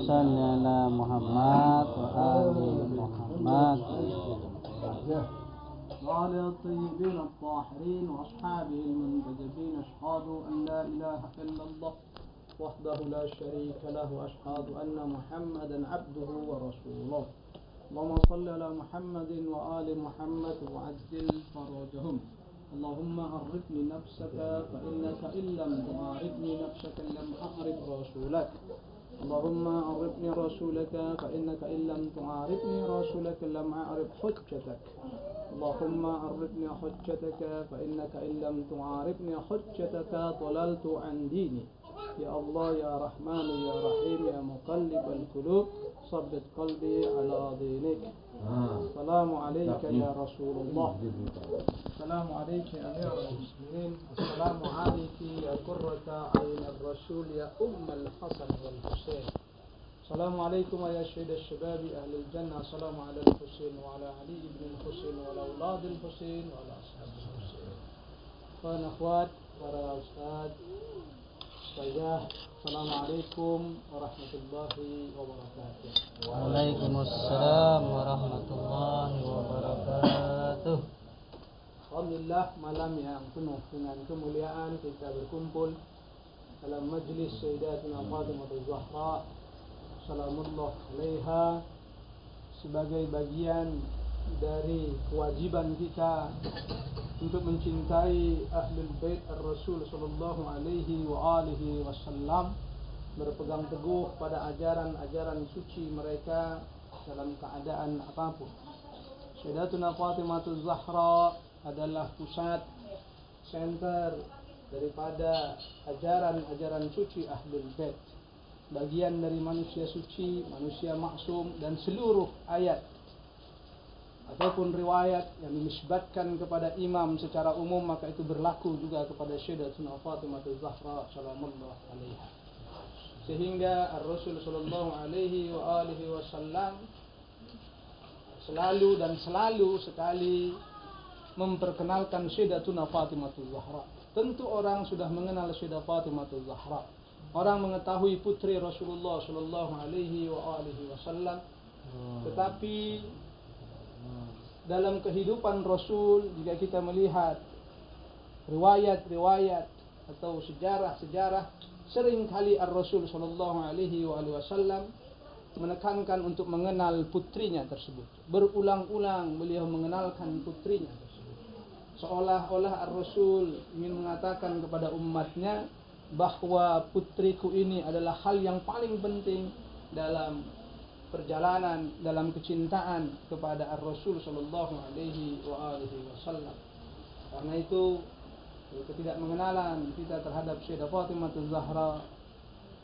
صل على محمد وآل محمد وعلى الطيبين الطاهرين وأصحابه المنتجبين أشهد أن لا إله إلا الله وحده لا شريك له وأشهد أن محمدا عبده ورسوله اللهم صل على محمد وآل محمد وعجل فرجهم اللهم عرفني نفسك فإنك إن لم تعرفني نفسك لم أعرف رسولك اللهم عرفني رسولك فإنك إن لم تعرفني رسولك لم أعرف حجتك اللهم عرفني حجتك فإنك إن لم تعرفني حجتك ضللت عن ديني يا الله يا رحمن يا رحيم يا مقلب القلوب ثبت قلبي على دينك السلام عليك يا رسول الله السلام عليك يا أمير المسلمين السلام عليك يا قرة عين الرسول يا أم الحسن والحسين السلام عليكم يا سيد الشباب أهل الجنة السلام على الحسين وعلى علي بن الحسين وعلى أولاد الحسين وعلى أصحاب الحسين أخوان أخوات para ustaz saya Assalamualaikum warahmatullahi wabarakatuh. Waalaikumsalam warahmatullahi wabarakatuh. Alhamdulillah, malam yang penuh dengan kemuliaan kita berkumpul dalam majlis Sayyidatina Fatimah Az-Zahra salamullah alaiha sebagai bagian dari kewajiban kita untuk mencintai Ahlul Bait Ar-Rasul sallallahu alaihi wa alihi wasallam, berpegang teguh pada ajaran-ajaran suci mereka dalam keadaan apapun. Sayyidatuna Fatimah Az-Zahra adalah pusat center daripada ajaran-ajaran suci Ahlul Bait, bagian dari manusia suci, manusia maksum, dan seluruh ayat ataupun riwayat yang dinisbatkan kepada imam secara umum maka itu berlaku juga kepada Sayyidatuna Fatimah Az-Zahra salamullah alaiha. Sehingga Ar-Rasul sallallahu alaihi wa alihi wasallam selalu sekali memperkenalkan Sayyidatuna Fatimah Az-Zahra. Tentu orang sudah mengenal Sayyidatuna Fatimah Az-Zahra. Orang mengetahui putri Rasulullah sallallahu alaihi wa alihi wasallam. Tetapi dalam kehidupan Rasul, jika kita melihat riwayat-riwayat atau sejarah-sejarah, seringkali Ar-Rasul sallallahu alaihi wasallam menekankan untuk mengenal putrinya tersebut. Berulang-ulang beliau mengenalkan putrinya tersebut. Seolah-olah Ar-Rasul ingin mengatakan kepada umatnya bahwa putriku ini adalah hal yang paling penting dalam perjalanan, dalam kecintaan kepada Ar-Rasul sallallahu alaihi wasallam. Karena itu ketidakmengenalan kita terhadap Sayyidah Fatimah Az-Zahra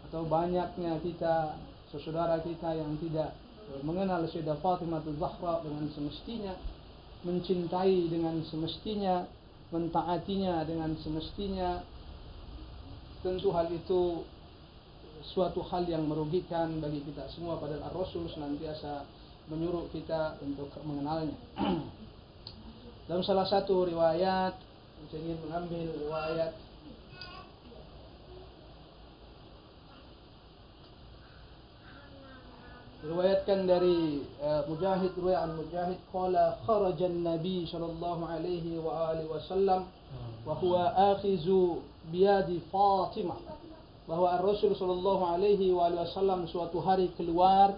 atau banyaknya kita, saudara kita yang tidak mengenal Sayyidah Fatimah Az-Zahra dengan semestinya, mencintai dengan semestinya, mentaatinya dengan semestinya, tentu hal itu suatu hal yang merugikan bagi kita semua, padahal Ar-Rasul senantiasa menyuruh kita untuk mengenalnya. Dalam salah satu riwayat, saya ingin mengambil riwayat diriwayatkan dari Mujahid, riwayat Mujahid qala kharaja an-nabi sallallahu alaihi wa alihi wasallam wa huwa akhizu biyadi Fatimah, bahwa Rasul sallallahu alaihi wasallam suatu hari keluar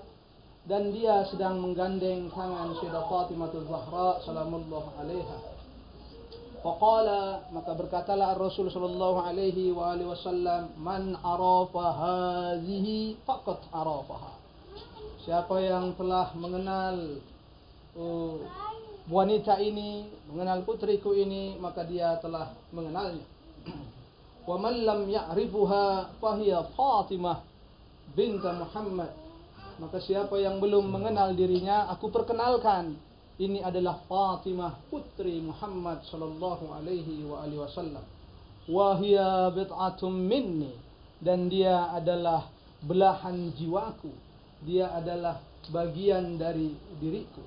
dan dia sedang menggandeng tangan Sayyidah Fatimah Az-Zahra salamullah alaiha. Faqala, maka berkatalah Rasul sallallahu alaihi wasallam, man arafa hadhihi faqad arafaha. Siapa yang telah mengenal wanita ini, mengenal putriku ini, maka dia telah mengenalnya. Wa man lam ya'rifuha fahiya Fatimah bint Muhammad. Maka siapa yang belum mengenal dirinya, aku perkenalkan, ini adalah Fatimah putri Muhammad sallallahu alaihi wasallam. Wa hiya bid'atum minni, dan dia adalah belahan jiwaku, dia adalah bagian dari diriku.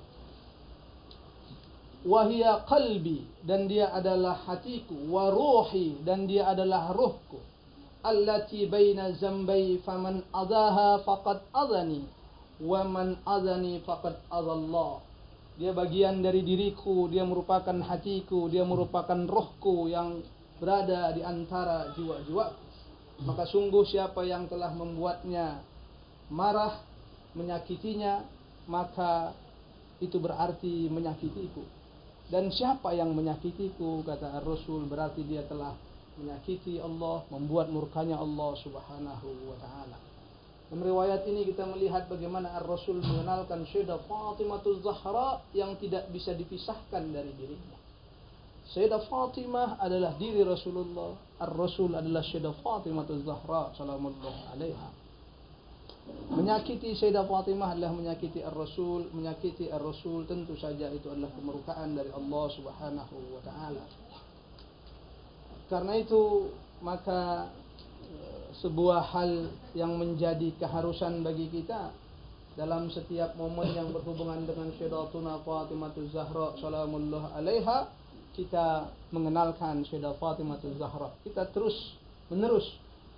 Wahia qalbi, dan dia adalah hatiku. Wa ruhi, dan dia adalah ruhku. allati baina zambai faman adaha faqad adani wa man adani faqad adallah. Dia bagian dari diriku, dia merupakan hatiku, dia merupakan rohku yang berada di antara jiwa-jiwa. Maka sungguh siapa yang telah membuatnya marah, menyakitinya, maka itu berarti menyakitiku. Dan siapa yang menyakitiku, kata Ar-Rasul, berarti dia telah menyakiti Allah, membuat murkanya Allah subhanahu wa ta'ala. Dalam riwayat ini kita melihat bagaimana Ar-Rasul mengenalkan Sayyidah Fatimah Zahra yang tidak bisa dipisahkan dari dirinya. Sayyidah Fatimah adalah diri Rasulullah, Ar-Rasul adalah Sayyidah Fatimah Zahra salamullahi alaiha. Menyakiti Sayyidah Fatimah adalah menyakiti Ar-Rasul, menyakiti Ar-Rasul tentu saja itu adalah kemurkaan dari Allah subhanahu wa ta'ala. Karena itu maka sebuah hal yang menjadi keharusan bagi kita dalam setiap momen yang berhubungan dengan Sayyidatuna Fatimah Zahra salamullahi alaiha, kita mengenalkan Sayyidah Fatimah Zahra. Kita terus menerus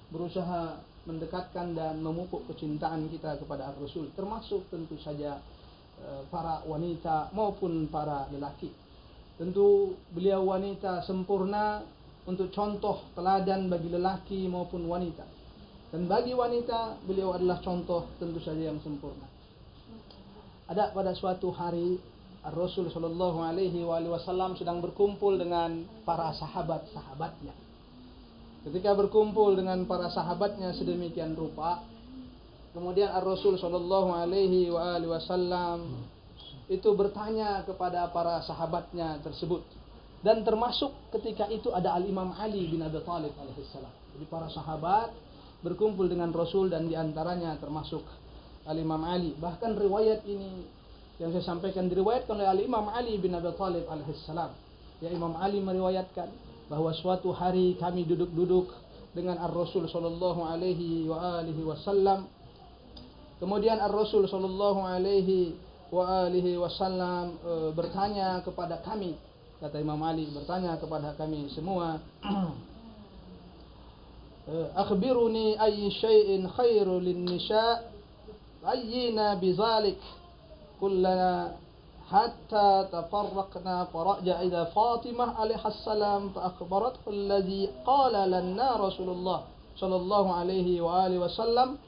berusaha mendekatkan dan memupuk kecintaan kita kepada Ar-Rasul, termasuk tentu saja para wanita maupun para lelaki. Tentu beliau wanita sempurna untuk contoh teladan bagi lelaki maupun wanita. Dan bagi wanita beliau adalah contoh tentu saja yang sempurna. Ada pada suatu hari Rasul sallallahu alaihi wasallam sedang berkumpul dengan para sahabat-sahabatnya. Ketika berkumpul dengan para sahabatnya sedemikian rupa, kemudian Rasul sallallahu alaihi wasallam itu bertanya kepada para sahabatnya tersebut. Dan termasuk ketika itu ada Al-Imam Ali bin Abi Thalib alaihissalam. Jadi para sahabat berkumpul dengan Rasul dan diantaranya termasuk Al-Imam Ali. Bahkan riwayat ini yang saya sampaikan diriwayatkan oleh Al-Imam Ali bin Abi Thalib alaihissalam. Ya, Imam Ali meriwayatkan bahwa suatu hari kami duduk-duduk dengan Ar-Rasul sallallahu alaihi wasallam. Kemudian Ar-Rasul sallallahu alaihi wasallam bertanya kepada kami. Kata Imam Ali bertanya kepada kami semua, akhbiruni ayy syai'in khairu lin-nisa' ayyina bizalik kullana hatta tafarraqna faraja ila Fatimah alaiha salam fa akhbarathu alladhi qala lana Rasulullah sallallahu alaihi wasallam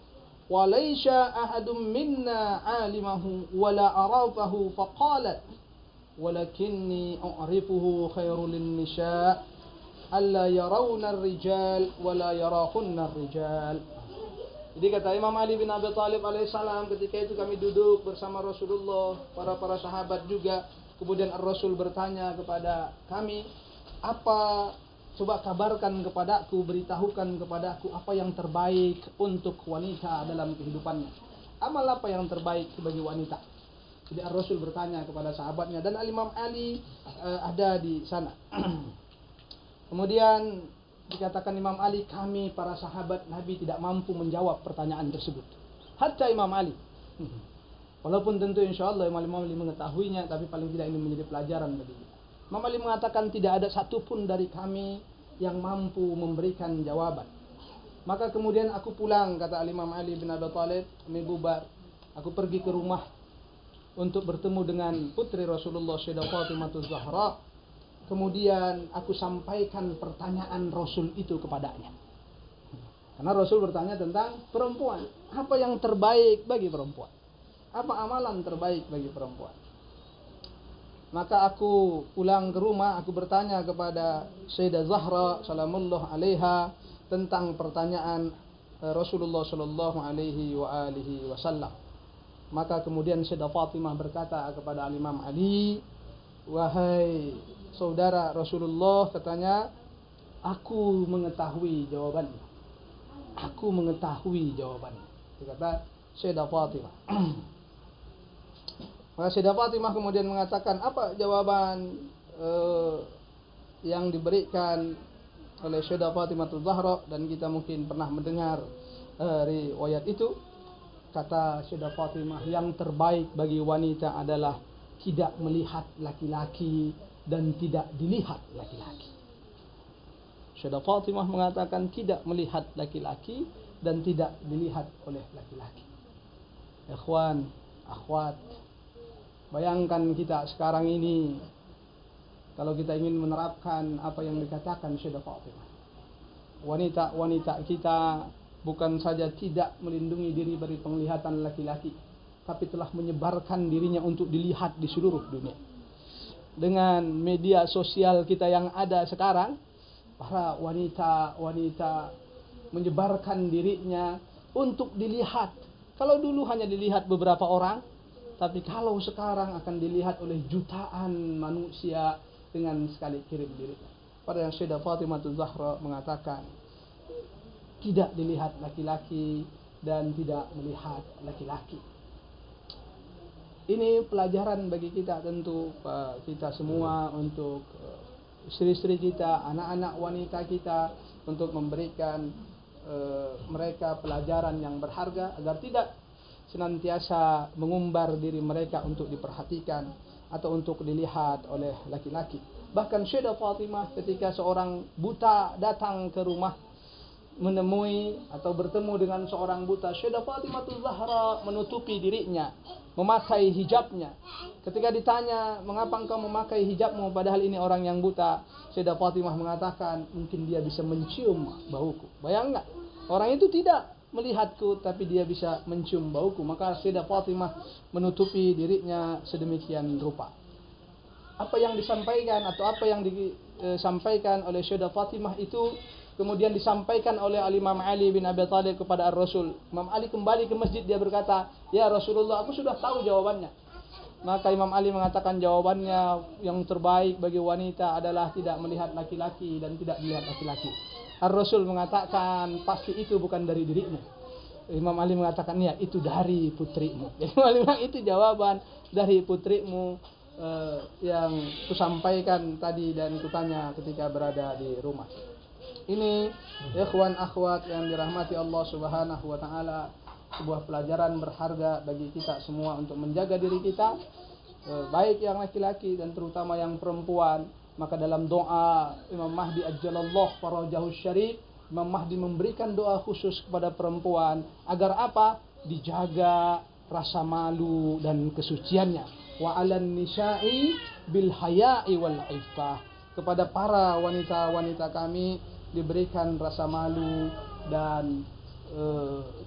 wa laysa ahadun minna 'alimahu wa la arafahu faqalat walakinni a'rifuhu khairul nisa alla yarawna ar-rijal wa la yarahunna ar-rijal. Jadi kata Imam Ali bin Abi Thalib alaihissalam, ketika itu kami duduk bersama Rasulullah, para sahabat juga. Kemudian Ar-Rasul bertanya kepada kami, apa, coba kabarkan kepadaku, beritahukan kepadaku apa yang terbaik untuk wanita dalam kehidupannya. Amal apa yang terbaik bagi wanita? Jadi Ar-Rasul bertanya kepada sahabatnya dan Al-Imam Ali ada di sana. Kemudian dikatakan Imam Ali, kami para sahabat Nabi tidak mampu menjawab pertanyaan tersebut. Hatta Imam Ali. Walaupun tentu insya Allah Imam Ali mengetahuinya, tapi paling tidak ini menjadi pelajaran bagi kita. Imam Ali mengatakan tidak ada satupun dari kami yang mampu memberikan jawaban. Maka kemudian aku pulang, kata Imam Ali bin Abi Thalib, kami bubar. Aku pergi ke rumah untuk bertemu dengan putri Rasulullah Sayyidah Fatimah Zahra. Kemudian aku sampaikan pertanyaan Rasul itu kepadanya. Karena Rasul bertanya tentang perempuan. Apa yang terbaik bagi perempuan? Apa amalan terbaik bagi perempuan? Maka aku pulang ke rumah, aku bertanya kepada Sayyidah Zahra salamullahi alaiha tentang pertanyaan Rasulullah sallallahu alaihi wasallam. Maka kemudian Sayyidah Fatimah berkata kepada Imam Ali, wahai saudara Rasulullah, katanya, aku mengetahui jawabannya. Aku mengetahui jawabannya. Itu kata Sayyidah Fatimah. Maka Sayyidah Fatimah kemudian mengatakan, apa jawaban yang diberikan oleh Sayyidah Fatimah Zahra, dan kita mungkin pernah mendengar riwayat itu. Kata Sayyidah Fatimah, yang terbaik bagi wanita adalah tidak melihat laki-laki dan tidak dilihat laki-laki. Sayyidah Fatimah mengatakan tidak melihat laki-laki dan tidak dilihat oleh laki-laki. Ikhwan, akhwat, bayangkan kita sekarang ini kalau kita ingin menerapkan apa yang dikatakan Sayyidah Fatimah. Wanita-wanita kita bukan saja tidak melindungi diri dari penglihatan laki-laki, tapi telah menyebarkan dirinya untuk dilihat di seluruh dunia. Dengan media sosial kita yang ada sekarang, para wanita-wanita menyebarkan dirinya untuk dilihat. Kalau dulu hanya dilihat beberapa orang, tapi kalau sekarang akan dilihat oleh jutaan manusia dengan sekali kirim dirinya. Pada yang Sayyidah Fatimah Zahra mengatakan tidak dilihat laki-laki dan tidak melihat laki-laki. Ini pelajaran bagi kita tentu, kita semua, untuk istri-istri kita, anak-anak wanita kita, untuk memberikan mereka pelajaran yang berharga agar tidak senantiasa mengumbar diri mereka untuk diperhatikan atau untuk dilihat oleh laki-laki. Bahkan Sayyidah Fatimah ketika seorang buta datang ke rumah menemui atau bertemu dengan seorang buta, Sayyidah Fatimah Zahra menutupi dirinya, memakai hijabnya. Ketika ditanya, mengapa engkau memakai hijabmu padahal ini orang yang buta, Sayyidah Fatimah mengatakan, mungkin dia bisa mencium bauku. Bayangkan, orang itu tidak melihatku tapi dia bisa mencium bauku. Maka Sayyidah Fatimah menutupi dirinya sedemikian rupa. Apa yang disampaikan atau apa yang disampaikan oleh Sayyidah Fatimah itu kemudian disampaikan oleh Imam Ali bin Abi Thalib kepada Ar-Rasul. Imam Ali kembali ke masjid, dia berkata, "Ya Rasulullah, aku sudah tahu jawabannya." Maka Imam Ali mengatakan jawabannya yang terbaik bagi wanita adalah tidak melihat laki-laki dan tidak dilihat laki-laki. Ar-Rasul mengatakan, pasti itu bukan dari dirimu. Imam Ali mengatakan, ya itu dari putrimu. Jadi Imam Ali bilang, itu jawaban dari putrimu yang kusampaikan tadi dan kutanya ketika berada di rumah. Ini ikhwan akhwat yang dirahmati Allah Subhanahu wa taala, sebuah pelajaran berharga bagi kita semua untuk menjaga diri kita, baik yang laki-laki dan terutama yang perempuan. Maka dalam doa Imam Mahdi ajjalallahu farajahu syarif, Imam Mahdi memberikan doa khusus kepada perempuan agar apa? Dijaga rasa malu dan kesuciannya. Wa 'alan nisa'i bil haya'i wal 'iffah. Kepada para wanita-wanita kami diberikan rasa malu dan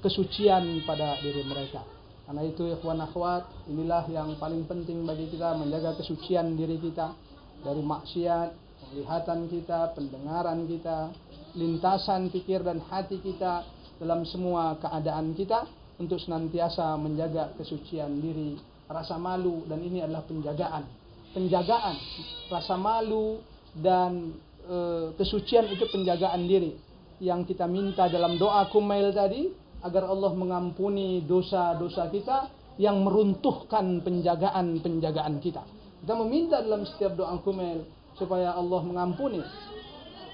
kesucian pada diri mereka. Karena itu ikhwan akhwat, inilah yang paling penting bagi kita, menjaga kesucian diri kita dari maksiat, penglihatan kita, pendengaran kita, lintasan pikir dan hati kita, dalam semua keadaan kita, untuk senantiasa menjaga kesucian diri, rasa malu. Dan ini adalah penjagaan rasa malu dan kesucian itu penjagaan diri yang kita minta dalam doa kumail tadi, agar Allah mengampuni dosa-dosa kita yang meruntuhkan penjagaan kita. Kita meminta dalam setiap doa kumail supaya Allah mengampuni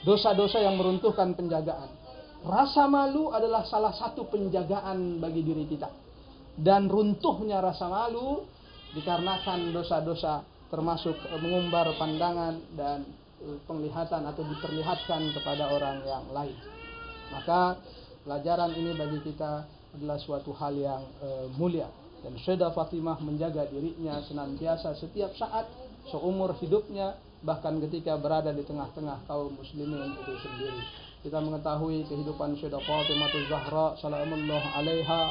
dosa-dosa yang meruntuhkan penjagaan. Rasa malu adalah salah satu penjagaan bagi diri kita. Dan runtuhnya rasa malu dikarenakan dosa-dosa, termasuk mengumbar pandangan dan penglihatan atau diperlihatkan kepada orang yang lain. Maka pelajaran ini bagi kita adalah suatu hal yang mulia. Dan Sayyidah Fatimah menjaga dirinya senantiasa setiap saat seumur hidupnya, bahkan ketika berada di tengah-tengah kaum muslimin itu sendiri. Kita mengetahui kehidupan Sayyidah Fatimah Zahra salamuallahu alaiha,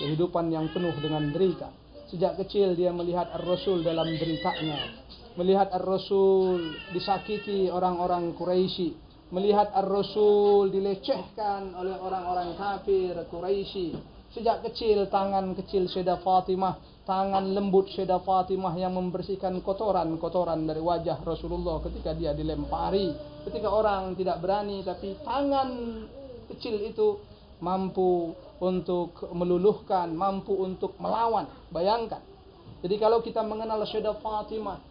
kehidupan yang penuh dengan derita. Sejak kecil dia melihat Ar-Rasul dalam deritanya, melihat Ar-Rasul disakiti orang-orang Quraisy, melihat Ar-Rasul dilecehkan oleh orang-orang kafir Quraisy. Sejak kecil tangan kecil Sayyidah Fatimah, tangan lembut Sayyidah Fatimah yang membersihkan kotoran-kotoran dari wajah Rasulullah ketika dia dilempari. Ketika orang tidak berani, tapi tangan kecil itu mampu untuk meluluhkan, mampu untuk melawan. Bayangkan. Jadi kalau kita mengenal Sayyidah Fatimah,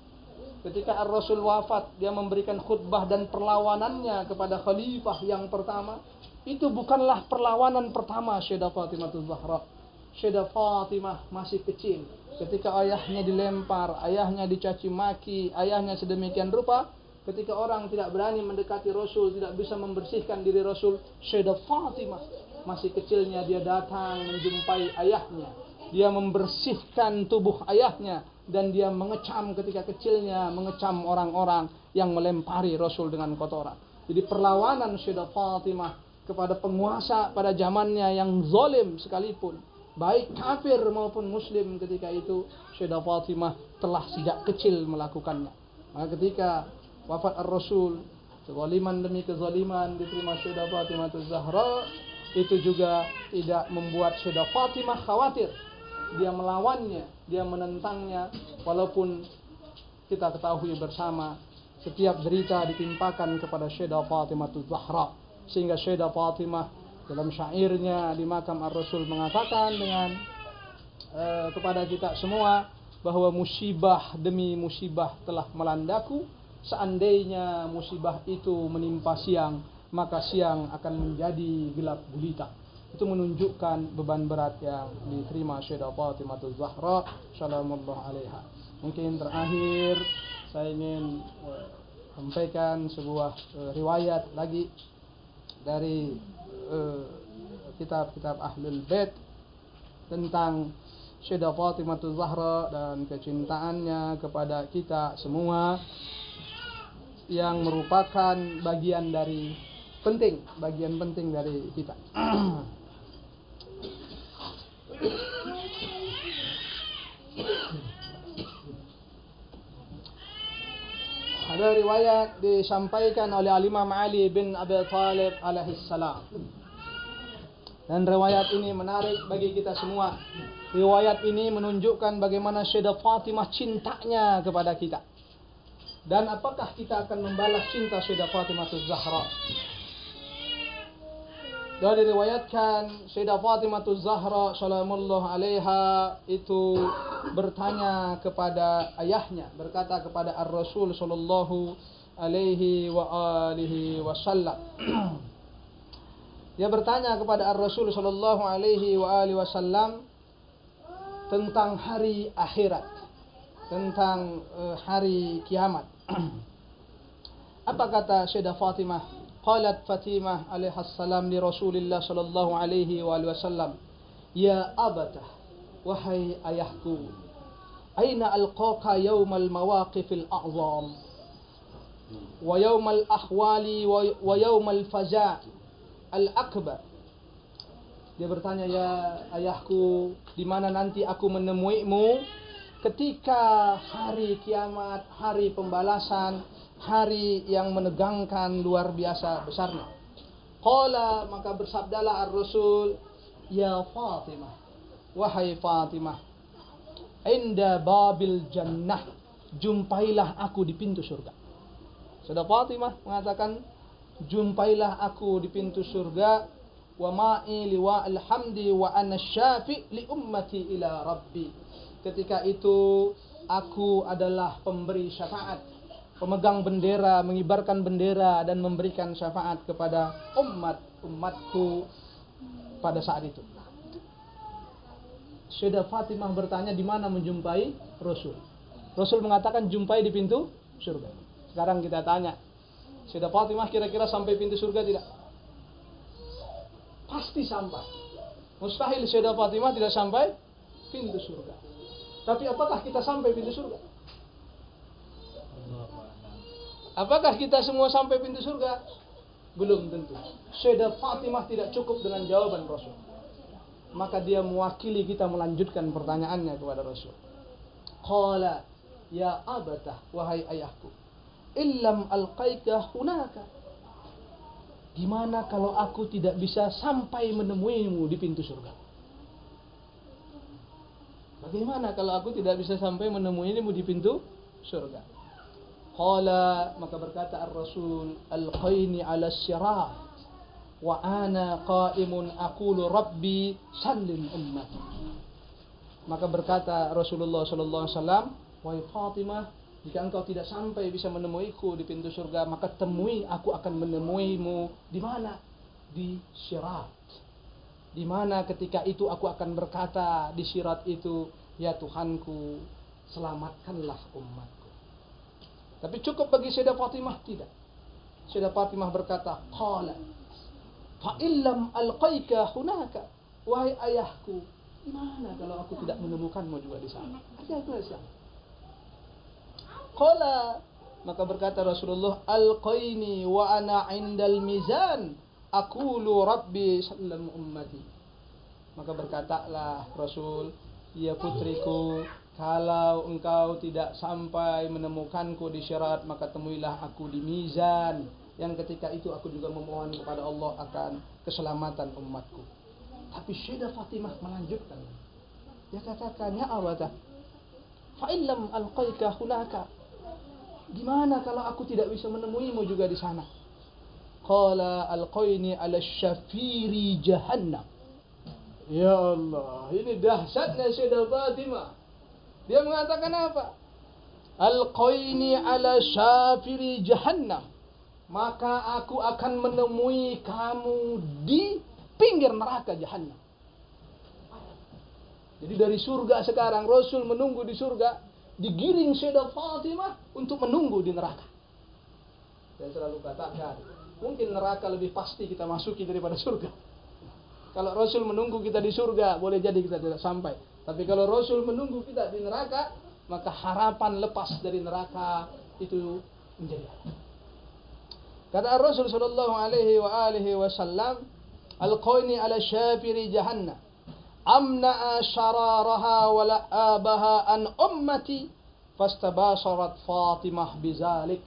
ketika Ar-Rasul wafat, dia memberikan khutbah dan perlawanannya kepada khalifah yang pertama. Itu bukanlah perlawanan pertama Sayyidah Fatimah Zahra. Sayyidah Fatimah masih kecil. Ketika ayahnya dilempar, ayahnya dicaci maki, ayahnya sedemikian rupa, ketika orang tidak berani mendekati Rasul, tidak bisa membersihkan diri Rasul, Sayyidah Fatimah masih kecilnya dia datang menjumpai ayahnya, dia membersihkan tubuh ayahnya, dan dia mengecam ketika kecilnya, mengecam orang-orang yang melempari Rasul dengan kotoran. Jadi perlawanan Sayyidah Fatimah kepada penguasa pada zamannya yang zalim sekalipun, baik kafir maupun muslim, ketika itu Sayyidah Fatimah telah sejak kecil melakukannya. Maka ketika wafat Ar-Rasul, kezaliman demi kezaliman diterima Sayyidah Fatimah Az-Zahra, itu juga tidak membuat Sayyidah Fatimah khawatir. Dia melawannya, dia menentangnya, walaupun kita ketahui bersama setiap derita ditimpakan kepada Sayyidah Fatimah Az-Zahra, sehingga Sayyidah Fatimah dalam syairnya di makam Ar-Rasul mengatakan dengan kepada kita semua bahwa musibah demi musibah telah melandaku. Seandainya musibah itu menimpa siang, maka siang akan menjadi gelap gulita. Itu menunjukkan beban berat yang diterima Sayyidah Fatimah Az-Zahra salamullah alaiha. Mungkin terakhir saya ingin sampaikan sebuah riwayat lagi dari kitab-kitab Ahlul Bait tentang Sayyidah Fatimah Az-Zahra dan kecintaannya kepada kita semua, yang merupakan bagian penting dari kita. Ada riwayat disampaikan oleh Imam Ali bin Abi Thalib alaihissalam, dan riwayat ini menarik bagi kita semua. Riwayat ini menunjukkan bagaimana Sayyidah Fatimah cintanya kepada kita. Dan apakah kita akan membalas cinta Sayyidah Fatimah Az-Zahra? Dan diriwayatkan Sayyidah Fatimah Az-Zahra salamullah alaiha itu bertanya kepada ayahnya, berkata kepada Ar-Rasul sallallahu alaihi wa alihi wasallam. Dia bertanya kepada Ar-Rasul sallallahu alaihi wa alihi wasallam tentang hari akhirat, tentang hari kiamat. Apa kata Sayyidah Fatimah? Qalat Fatimah alaihissalam li Rasulillah sallallahu alaihi wasallam, ya abatah, wahai ayahku, aina alqaka yawmal mawaqifil a'zam wa yawmal ahwali wa yawmal faza' al-akbar. Dia bertanya, ya ayahku, di mana nanti aku menemuimu ketika hari kiamat, hari pembalasan, hari yang menegangkan luar biasa besarnya. Qala, maka bersabdalah Ar-Rasul, ya Fatimah, wahai Fatimah, inda babil jannah, jumpailah aku di pintu surga. Sayyidah Fatimah mengatakan, jumpailah aku di pintu surga, wa ma'i liwa alhamdi wa ana syafi' li ummati ila rabbi. Ketika itu aku adalah pemberi syafaat, pemegang bendera, mengibarkan bendera dan memberikan syafaat kepada umatku pada saat itu. Sayyidah Fatimah bertanya di mana menjumpai Rasul. Rasul mengatakan jumpai di pintu surga. Sekarang kita tanya, Sayyidah Fatimah kira-kira sampai pintu surga tidak? Pasti sampai. Mustahil Sayyidah Fatimah tidak sampai pintu surga. Tapi apakah kita sampai pintu surga? Apakah kita semua sampai pintu surga? Belum tentu. Sayyidah Fatimah tidak cukup dengan jawaban Rasul. Maka dia mewakili kita melanjutkan pertanyaannya kepada Rasul. Qala, ya abatah, wahai ayahku, illam alqaika hunaka. Gimana kalau aku tidak bisa sampai menemuimu di pintu surga? Bagaimana kalau aku tidak bisa sampai menemuimu di pintu surga? Qala, maka berkata Ar-Rasul, alqaini ala sirat wa ana qa'imun aqulu rabbi sallim ummati. Maka berkata Rasulullah sallallahu alaihi wasallam, wahai Fatimah, jika engkau tidak sampai bisa menemuiku di pintu surga, maka temui, aku akan menemuimu di mana? Di sirat. Di mana ketika itu aku akan berkata di sirat itu, ya Tuhanku, selamatkanlah umatku. Tapi cukup bagi Sayyidah Fatimah? Tidak. Sayyidah Fatimah berkata, qala fa illam alqaika hunaka, wahai ayahku, gimana kalau aku tidak menemukanmu juga di sana? Ayahku di sana. Qala, maka berkata Rasulullah, alqaini wa ana indal mizan aqulu rabbi sallam ummati. Maka berkatalah Rasul, ya putriku, kalau engkau tidak sampai menemukanku di syirat, maka temuilah aku di mizan, yang ketika itu aku juga memohon kepada Allah akan keselamatan umatku. Tapi Sayyidah Fatimah melanjutkan, dia katakan, ya abada fa illam alqaika hunaka, gimana kalau aku tidak bisa menemuimu juga di sana? Qala alqaini ala syafiri jahannam. Ya Allah, ini dahsyatnya Sayyidah Fatimah. Dia mengatakan apa? Alqaini ala syafiri jahannam, maka aku akan menemui kamu di pinggir neraka jahannam. Jadi dari surga sekarang, Rasul menunggu di surga, digiring Sayyidah Fatimah untuk menunggu di neraka. Saya selalu katakan, mungkin neraka lebih pasti kita masuki daripada surga. Kalau Rasul menunggu kita di surga, boleh jadi kita tidak sampai. Tapi kalau Rasul menunggu kita di neraka, maka harapan lepas dari neraka itu menjadi ada. Kata Rasul sallallahu alaihi wasallam, alqaini ala syafiri jahannam amna'a syararaha wa la'abaha an ummati fastabasarat Fatimah bizalik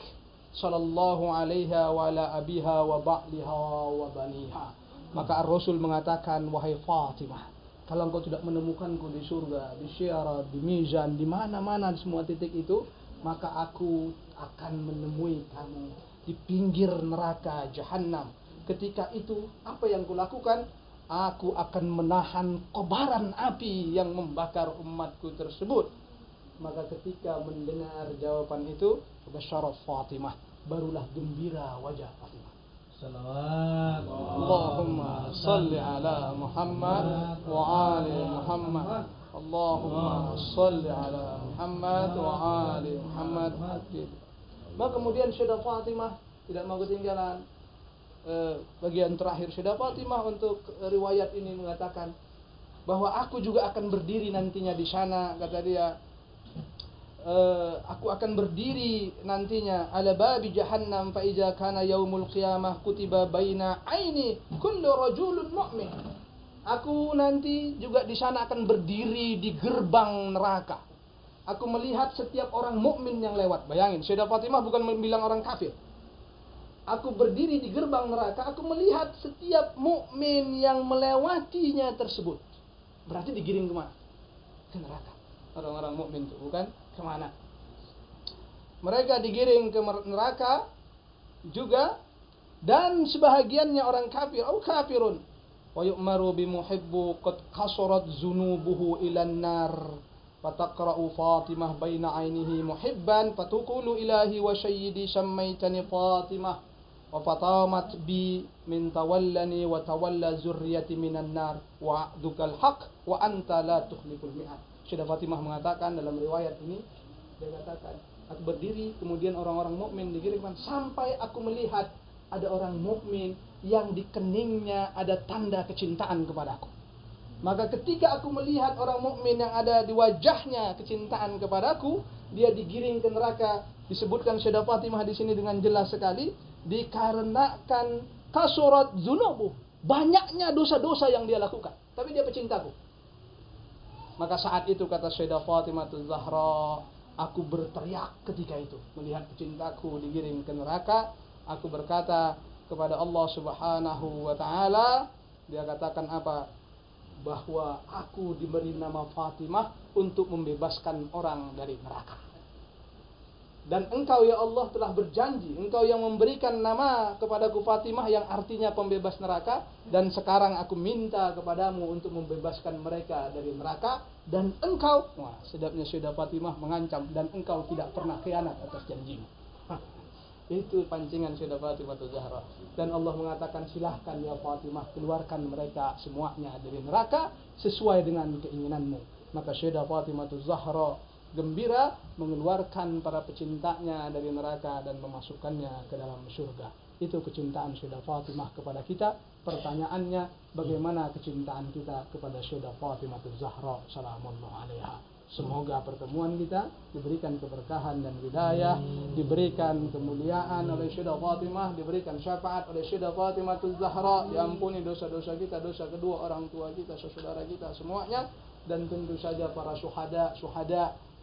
sallallahu alaiha wa ala abiha wa ba'liha wa baniha. Maka Rasul mengatakan, wahai Fatimah, kalau engkau tidak menemukanku di surga, di syiar, di mizan, di mana-mana di semua titik itu, maka aku akan menemui kamu di pinggir neraka jahannam. Ketika itu apa yang kulakukan? Aku akan menahan kobaran api yang membakar umatku tersebut. Maka ketika mendengar jawaban itu, basyarat Fatimah, barulah gembira wajah Fatimah. Salawat Allahumma salli ala Muhammad wa ali Muhammad. Allahumma salli ala Muhammad wa ali Muhammad. Maka kemudian Sayyidah Fatimah tidak mau ketinggalan bagian terakhir Sayyidah Fatimah untuk riwayat ini mengatakan bahwa aku juga akan berdiri nantinya di sana, kata dia. Aku akan berdiri nantinya ala babi jahannam fa iza kana yaumul qiyamah kutiba baina aini kullu rajulun mu'min. Aku nanti juga di sana akan berdiri di gerbang neraka. Aku melihat setiap orang mukmin yang lewat. Bayangin, Sayyidah Fatimah bukan bilang orang kafir. Aku berdiri di gerbang neraka, aku melihat setiap mukmin yang melewatinya tersebut. Berarti digiring kemana? Ke neraka. Orang-orang mukmin itu bukan kemana? Mereka digiring ke neraka juga, dan sebahagiannya orang kafir, au kafirun, wa yu'maru bimuhibbu qad qasurat zunubuhu ilan nar, fataqra'u Fatimah baina ainihi muhibban fatuqulu ilahi wa sayyidi sammaitani Fatimah wa fatamat bi min tawallani wa tawalla zurriyati minan nar wa a'dukal haq wa anta la tukhliful mi'ad. Sayyidah Fatimah mengatakan dalam riwayat ini, dia katakan, aku berdiri, kemudian orang-orang mukmin digiringkan sampai aku melihat ada orang mukmin yang di keningnya ada tanda kecintaan kepadaku. Maka ketika aku melihat orang mukmin yang ada di wajahnya kecintaan kepadaku, dia digiring ke neraka. Disebutkan Sayyidah Fatimah di sini dengan jelas sekali, dikarenakan kasurat zunubuh, banyaknya dosa-dosa yang dia lakukan, tapi dia pecintaku. Maka saat itu kata Sayyidah Fatimah Zahra, aku berteriak ketika itu melihat pecintaku digiring ke neraka. Aku berkata kepada Allah Subhanahu wa taala, dia katakan apa? Bahwa aku diberi nama Fatimah untuk membebaskan orang dari neraka. Dan engkau ya Allah telah berjanji, engkau yang memberikan nama kepadaku Fatimah yang artinya pembebas neraka, dan sekarang aku minta kepadamu untuk membebaskan mereka dari neraka, dan engkau, wah sedapnya Sayyidah Fatimah mengancam, dan engkau tidak pernah khianat atas janjimu. Itu pancingan Sayyidah Fatimah Zahra. Dan Allah mengatakan, silahkan ya Fatimah, keluarkan mereka semuanya dari neraka sesuai dengan keinginanmu. Maka Sayyidah Fatimah Zahra gembira mengeluarkan para pecintanya dari neraka dan memasukkannya ke dalam surga. Itu kecintaan Sayyidah Fatimah kepada kita. Pertanyaannya, bagaimana kecintaan kita kepada Sayyidah Fatimah Az-Zahra salamunallah alaiha. Semoga pertemuan kita diberikan keberkahan dan hidayah, diberikan kemuliaan oleh Sayyidah Fatimah, diberikan syafaat oleh Sayyidah Fatimah Az-Zahra, diampuni dosa-dosa kita, dosa kedua orang tua kita, saudara kita semuanya, dan tentu saja para syuhada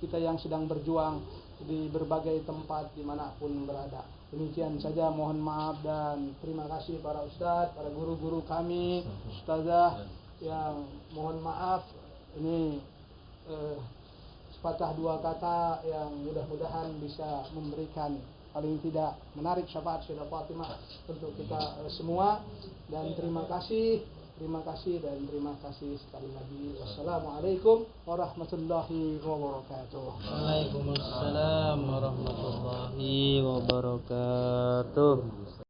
kita yang sedang berjuang di berbagai tempat dimanapun berada. Demikian saja, mohon maaf dan terima kasih para ustadz, para guru-guru kami, ustazah yang mohon maaf ini sepatah dua kata yang mudah-mudahan bisa memberikan paling tidak menarik syafaat Sayyidah Fatimah untuk kita semua. Dan terima kasih dan terima kasih sekali lagi. Wassalamualaikum warahmatullahi wabarakatuh. Waalaikumsalam warahmatullahi wabarakatuh.